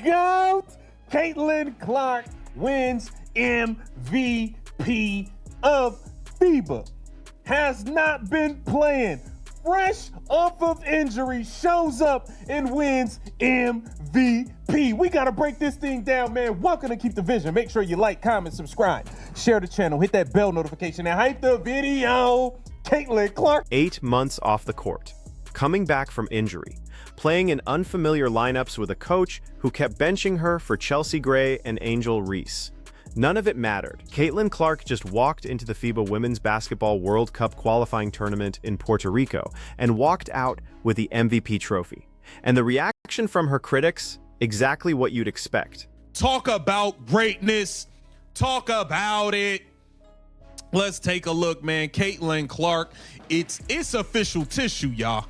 GOAT, Caitlin Clark, wins MVP of FIBA. Has not been playing. Fresh off of injury, shows up and wins MVP. We gotta break this thing down, man. Welcome to Keep the Vision. Make sure you like, comment, subscribe, share the channel, hit that bell notification, and hype the video. Caitlin Clark. 8 months off the court, coming back from injury, playing in unfamiliar lineups with a coach who kept benching her for Chelsea Gray and Angel Reese. None of it mattered. Caitlin Clark just walked into the FIBA Women's Basketball World Cup qualifying tournament in Puerto Rico and walked out with the MVP trophy. And the reaction from her critics, exactly what you'd expect. Talk about greatness. Talk about it. Let's take a look, man. Caitlin Clark, it's official tissue, y'all.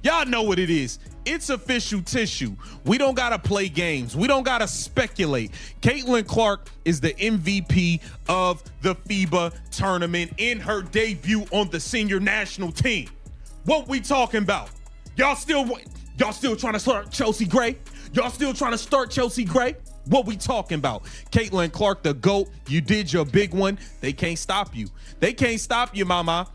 Y'all know what it is. It's official tissue. We don't gotta play games. We don't gotta speculate. Caitlin Clark is the MVP of the FIBA tournament in her debut on the senior national team. What we talking about? Y'all still trying to start Chelsea Gray? Y'all still trying to start Chelsea Gray? What we talking about? Caitlin Clark, the GOAT. You did your big one. They can't stop you. They can't stop you, mama.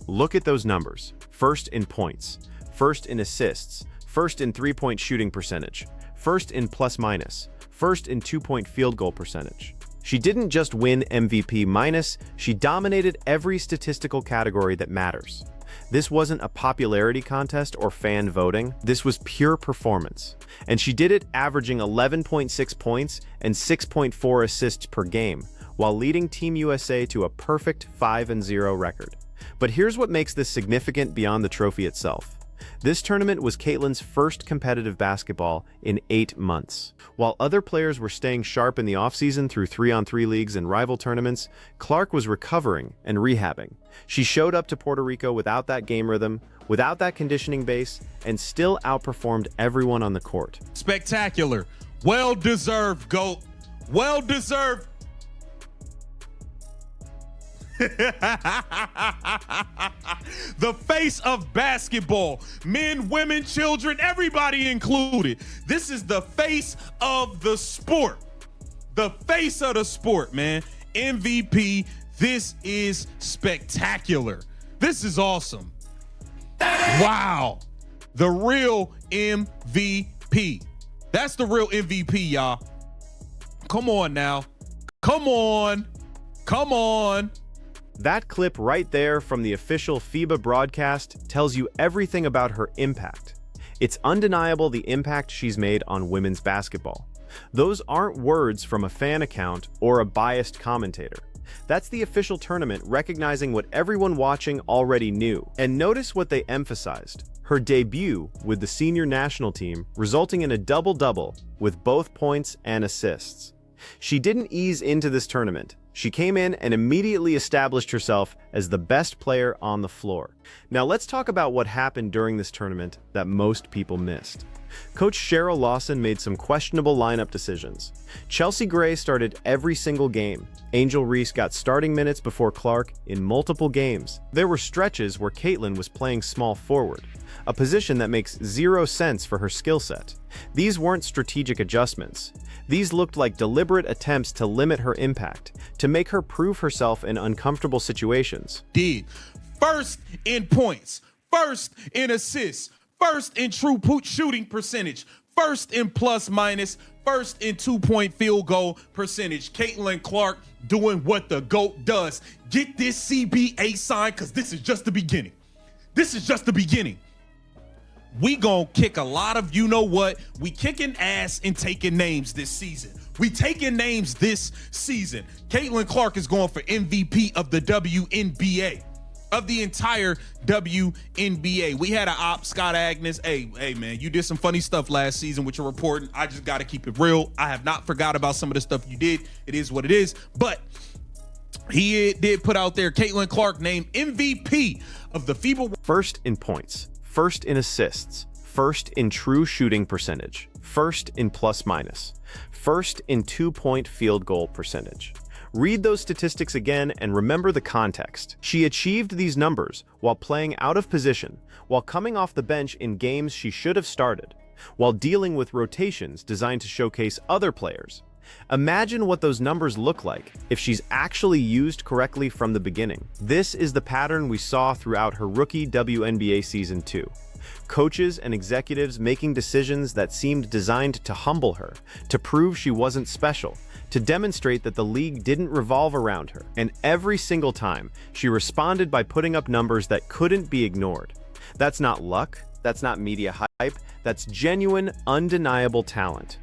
Look at those numbers. First in points, first in assists, first in three-point shooting percentage, first in plus-minus, first in two-point field goal percentage. She didn't just win MVP minus, she dominated every statistical category that matters. This wasn't a popularity contest or fan voting, this was pure performance. And she did it averaging 11.6 points and 6.4 assists per game, while leading Team USA to a perfect 5-0 record. But here's what makes this significant beyond the trophy itself. This tournament was Caitlin's first competitive basketball in 8 months. While other players were staying sharp in the offseason through 3-on-3 leagues and rival tournaments, Clark was recovering and rehabbing. She showed up to Puerto Rico without that game rhythm, without that conditioning base, and still outperformed everyone on the court. Spectacular. Well-deserved, GOAT. Well-deserved. The face of basketball, men, women, children, everybody included. This is the face of the sport. The face of the sport, man. MVP. This is spectacular. This is awesome. Wow. The real MVP. That's the real MVP, y'all. Come on now. Come on. Come on. That clip right there from the official FIBA broadcast tells you everything about her impact. It's undeniable the impact she's made on women's basketball. Those aren't words from a fan account or a biased commentator. That's the official tournament recognizing what everyone watching already knew. And notice what they emphasized. Her debut with the senior national team resulting in a double-double with both points and assists. She didn't ease into this tournament. She came in and immediately established herself as the best player on the floor. Now let's talk about what happened during this tournament that most people missed. Coach Cheryl Lawson made some questionable lineup decisions. Chelsea Gray started every single game. Angel Reese got starting minutes before Clark in multiple games. There were stretches where Caitlin was playing small forward, a position that makes zero sense for her skill set. These weren't strategic adjustments. These looked like deliberate attempts to limit her impact, to make her prove herself in uncomfortable situations. First in points, first in assists, first in true shooting percentage, first in plus minus, first in two-point field goal percentage. Caitlin Clark doing what the GOAT does. Get this CBA signed, because this is just the beginning. This is just the beginning. We gonna kick a lot of you-know-what. We kicking ass and taking names this season. We taking names this season. Caitlin Clark is going for MVP of the WNBA. Of the entire WNBA. We had an op, Scott Agnes. Hey, man, you did some funny stuff last season with your reporting. I just got to keep it real. I have not forgot about some of the stuff you did. It is what it is. But he did put out there Caitlin Clark named MVP of the FIBA. First in points, first in assists, first in true shooting percentage, first in plus minus, first in two-point field goal percentage. Read those statistics again and remember the context. She achieved these numbers while playing out of position, while coming off the bench in games she should have started. while dealing with rotations designed to showcase other players. Imagine what those numbers look like if she's actually used correctly from the beginning. This is the pattern we saw throughout her rookie WNBA Season 2. Coaches and executives making decisions that seemed designed to humble her, to prove she wasn't special, to demonstrate that the league didn't revolve around her. And every single time, she responded by putting up numbers that couldn't be ignored. That's not luck, that's not media hype, that's genuine, undeniable talent.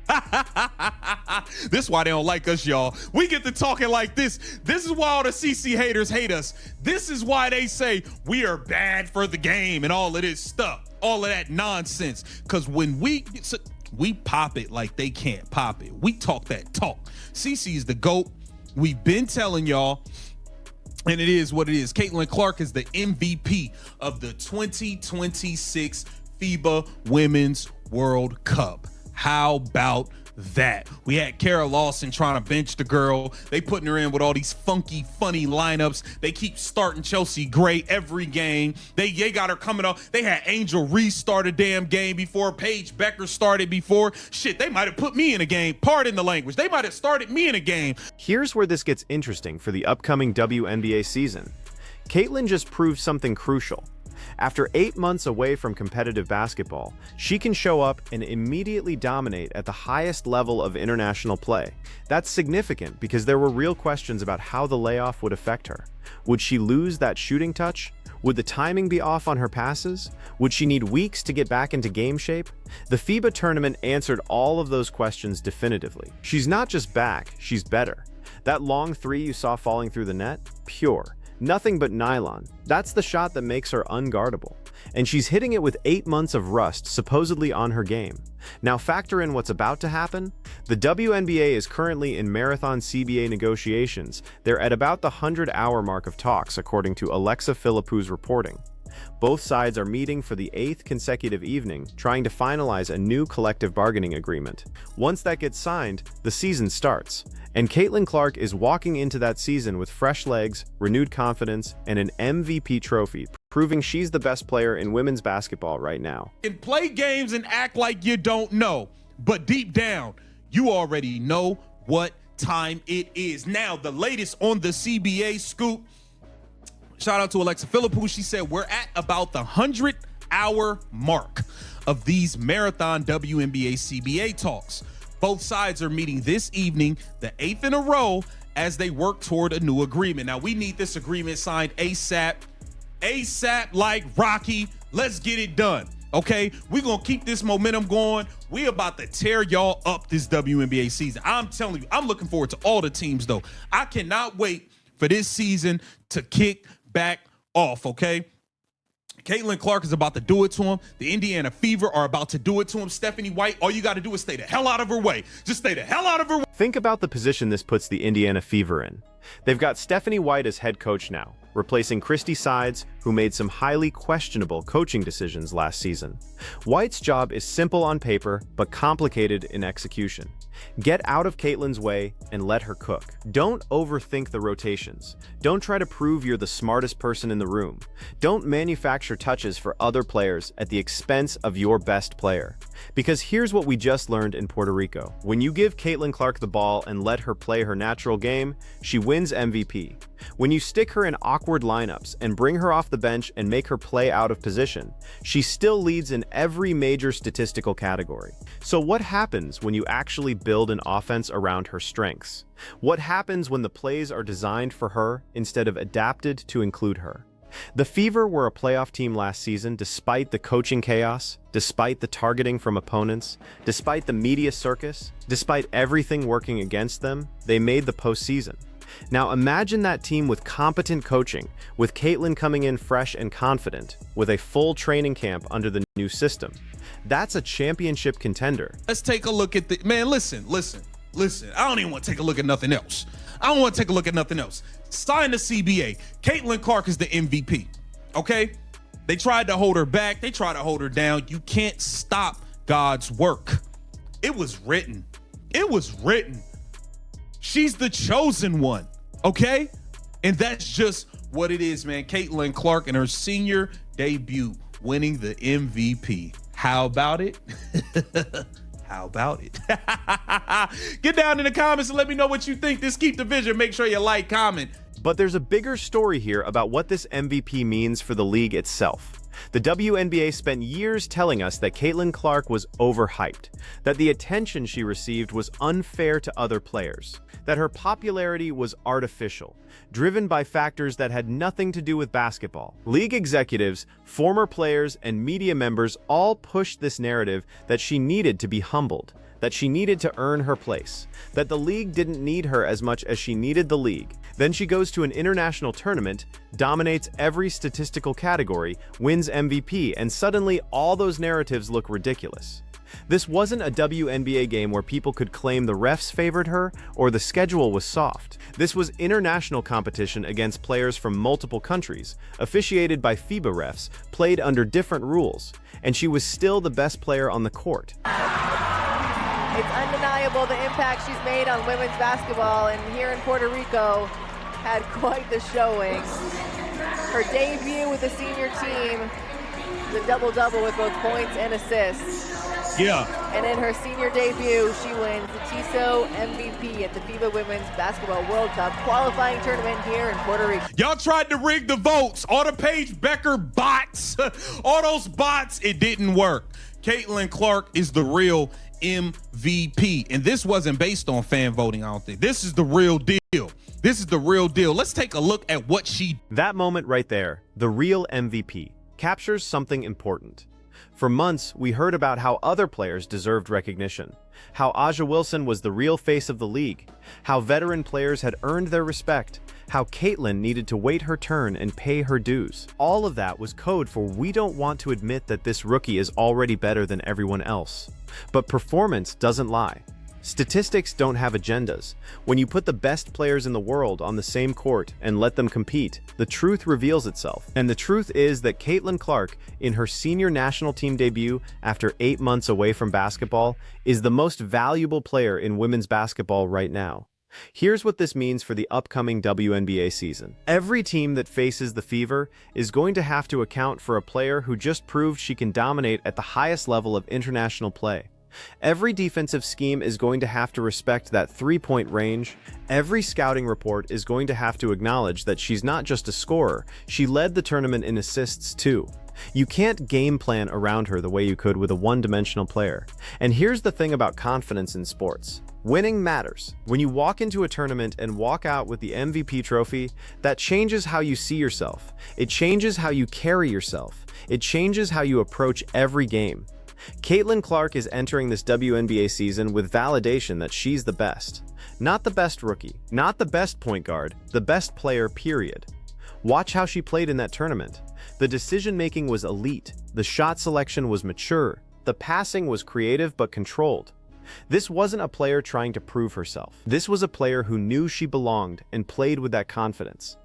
This is why they don't like us, y'all. We get to talking like this. This is why all the CC haters hate us. This is why they say we are bad for the game and all of this stuff, all of that nonsense. Because when we pop it like they can't pop it. We talk that talk. CC is the GOAT. We've been telling y'all, and it is what it is. Caitlin Clark is the MVP of the 2026 FIBA Women's World Cup. How about that? We had Kara Lawson trying to bench the girl. They putting her in with all these funky, funny lineups. They keep starting Chelsea Gray every game. They got her coming up. They had Angel Reese start a damn game before. Paige Becker started before. Shit, they might have put me in a game. Pardon the language. They might have started me in a game. Here's where this gets interesting for the upcoming WNBA season. Caitlin just proved something crucial. After 8 months away from competitive basketball, she can show up and immediately dominate at the highest level of international play. That's significant because there were real questions about how the layoff would affect her. Would she lose that shooting touch? Would the timing be off on her passes? Would she need weeks to get back into game shape? The FIBA tournament answered all of those questions definitively. She's not just back, she's better. That long three you saw falling through the net? Pure. Nothing but nylon. That's the shot that makes her unguardable. And she's hitting it with 8 months of rust supposedly on her game. Now factor in what's about to happen. The WNBA is currently in marathon CBA negotiations. They're at about the 100-hour mark of talks, according to Alexa Philippou's reporting. Both sides are meeting for the 8th consecutive evening, trying to finalize a new collective bargaining agreement. Once that gets signed, the season starts. And Caitlin Clark is walking into that season with fresh legs, renewed confidence, and an MVP trophy, proving she's the best player in women's basketball right now. And play games and act like you don't know, but deep down, you already know what time it is. Now, the latest on the CBA scoop. Shout out to Alexa Philippou. She said we're at about the 100-hour mark of these marathon WNBA CBA talks. Both sides are meeting this evening, the 8th in a row, as they work toward a new agreement. Now, we need this agreement signed ASAP. ASAP like Rocky. Let's get it done. Okay, we're going to keep this momentum going. We about to tear y'all up this WNBA season. I'm telling you, I'm looking forward to all the teams, though. I cannot wait for this season to kick back off, okay? Caitlin Clark is about to do it to him. The Indiana Fever are about to do it to him. Stephanie White, all you got to do is stay the hell out of her way. Just stay the hell out of her way. Think about the position this puts the Indiana Fever in. They've got Stephanie White as head coach now, replacing Christy Sides, who made some highly questionable coaching decisions last season. White's job is simple on paper, but complicated in execution. Get out of Caitlin's way and let her cook. Don't overthink the rotations. Don't try to prove you're the smartest person in the room. Don't manufacture touches for other players at the expense of your best player. Because here's what we just learned in Puerto Rico. When you give Caitlin Clark the ball and let her play her natural game, she wins MVP. When you stick her in awkward lineups and bring her off the bench and make her play out of position, she still leads in every major statistical category. So what happens when you actually build an offense around her strengths? What happens when the plays are designed for her instead of adapted to include her? The Fever were a playoff team last season despite the coaching chaos, despite the targeting from opponents, despite the media circus, despite everything working against them. They made the postseason. Now imagine that team with competent coaching, with Caitlin coming in fresh and confident, with a full training camp under the new system. That's a championship contender. Let's take a look at the man. Listen. I don't even want to take a look at nothing else. Sign the CBA. Caitlin Clark is the MVP. Okay? They tried to hold her back. They tried to hold her down. You can't stop God's work. It was written. She's the chosen one. Okay? And that's just what it is, man. Caitlin Clark in her senior debut winning the MVP. How about it? How about it? Get down in the comments and let me know what you think. This Keep the Vision. Make sure you like, comment. But there's a bigger story here about what this MVP means for the league itself. The WNBA spent years telling us that Caitlin Clark was overhyped, that the attention she received was unfair to other players, that her popularity was artificial, driven by factors that had nothing to do with basketball. League executives, former players, and media members all pushed this narrative that she needed to be humbled, that she needed to earn her place, that the league didn't need her as much as she needed the league. Then she goes to an international tournament, dominates every statistical category, wins MVP, and suddenly all those narratives look ridiculous. This wasn't a WNBA game where people could claim the refs favored her or the schedule was soft. This was international competition against players from multiple countries, officiated by FIBA refs, played under different rules, and she was still the best player on the court. It's undeniable the impact she's made on women's basketball, and here in Puerto Rico had quite the showing. Her debut with the senior team, the double-double with both points and assists. Yeah. And in her senior debut, she wins the TISO MVP at the FIBA Women's Basketball World Cup qualifying tournament here in Puerto Rico. Y'all tried to rig the votes. All the Paige Becker bots, all those bots, it didn't work. Caitlin Clark is the real MVP. And this wasn't based on fan voting, I don't think. This is the real deal. This is the real deal. Let's take a look at what she... That moment right there, the real MVP, captures something important. For months, we heard about how other players deserved recognition, how Aja Wilson was the real face of the league, how veteran players had earned their respect, how Caitlin needed to wait her turn and pay her dues. All of that was code for we don't want to admit that this rookie is already better than everyone else. But performance doesn't lie. Statistics don't have agendas. When you put the best players in the world on the same court and let them compete, the truth reveals itself. And the truth is that Caitlin Clark, in her senior national team debut after 8 months away from basketball, is the most valuable player in women's basketball right now. Here's what this means for the upcoming WNBA season. Every team that faces the Fever is going to have to account for a player who just proved she can dominate at the highest level of international play. Every defensive scheme is going to have to respect that three-point range. Every scouting report is going to have to acknowledge that she's not just a scorer, she led the tournament in assists too. You can't game plan around her the way you could with a one-dimensional player. And here's the thing about confidence in sports. Winning matters. When you walk into a tournament and walk out with the MVP trophy, that changes how you see yourself. It changes how you carry yourself. It changes how you approach every game. Caitlin Clark is entering this WNBA season with validation that she's the best. Not the best rookie, not the best point guard, the best player, period. Watch how she played in that tournament. The decision-making was elite, the shot selection was mature, the passing was creative but controlled. This wasn't a player trying to prove herself. This was a player who knew she belonged and played with that confidence.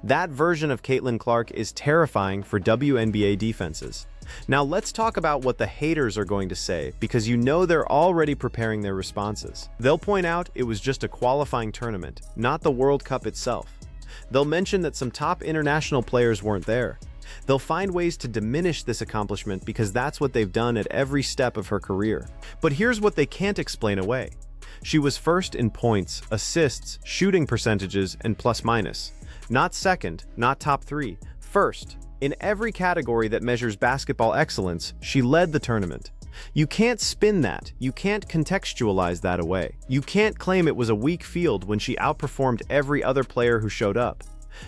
That version of Caitlin Clark is terrifying for WNBA defenses. Now let's talk about what the haters are going to say, because you know they're already preparing their responses. They'll point out it was just a qualifying tournament, not the World Cup itself. They'll mention that some top international players weren't there. They'll find ways to diminish this accomplishment because that's what they've done at every step of her career. But here's what they can't explain away. She was first in points, assists, shooting percentages, and plus-minus. Not second, not top three, first. In every category that measures basketball excellence, she led the tournament. You can't spin that. You can't contextualize that away. You can't claim it was a weak field when she outperformed every other player who showed up.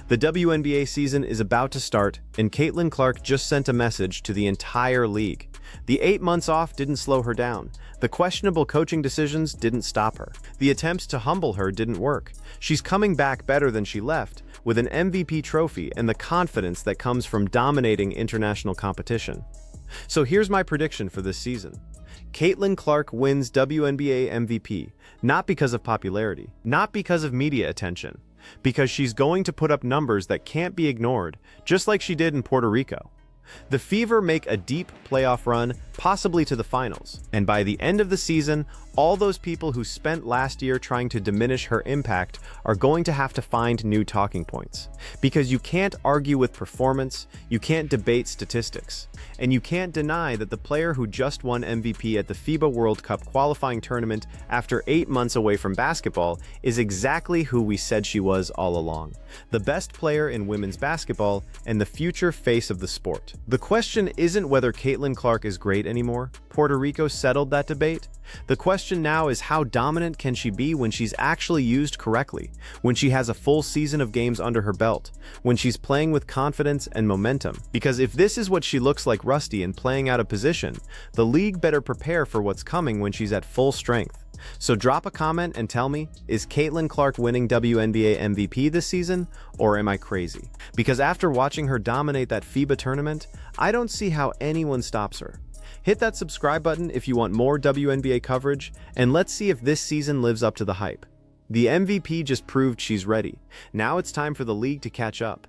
The WNBA season is about to start, and Caitlin Clark just sent a message to the entire league. The 8 months off didn't slow her down. The questionable coaching decisions didn't stop her. The attempts to humble her didn't work. She's coming back better than she left, with an MVP trophy and the confidence that comes from dominating international competition. So here's my prediction for this season. Caitlin Clark wins WNBA MVP, not because of popularity, not because of media attention, because she's going to put up numbers that can't be ignored, just like she did in Puerto Rico. The Fever make a deep playoff run, possibly to the finals. And by the end of the season, all those people who spent last year trying to diminish her impact are going to have to find new talking points. Because you can't argue with performance, you can't debate statistics, and you can't deny that the player who just won MVP at the FIBA World Cup qualifying tournament after 8 months away from basketball is exactly who we said she was all along. The best player in women's basketball and the future face of the sport. The question isn't whether Caitlin Clark is great anymore. Puerto Rico settled that debate. The question now is how dominant can she be when she's actually used correctly, when she has a full season of games under her belt, when she's playing with confidence and momentum. Because if this is what she looks like rusty and playing out of position, the league better prepare for what's coming when she's at full strength. So drop a comment and tell me, is Caitlin Clark winning WNBA MVP this season, or am I crazy? Because after watching her dominate that FIBA tournament, I don't see how anyone stops her. Hit that subscribe button if you want more WNBA coverage, and let's see if this season lives up to the hype. The MVP just proved she's ready. Now it's time for the league to catch up.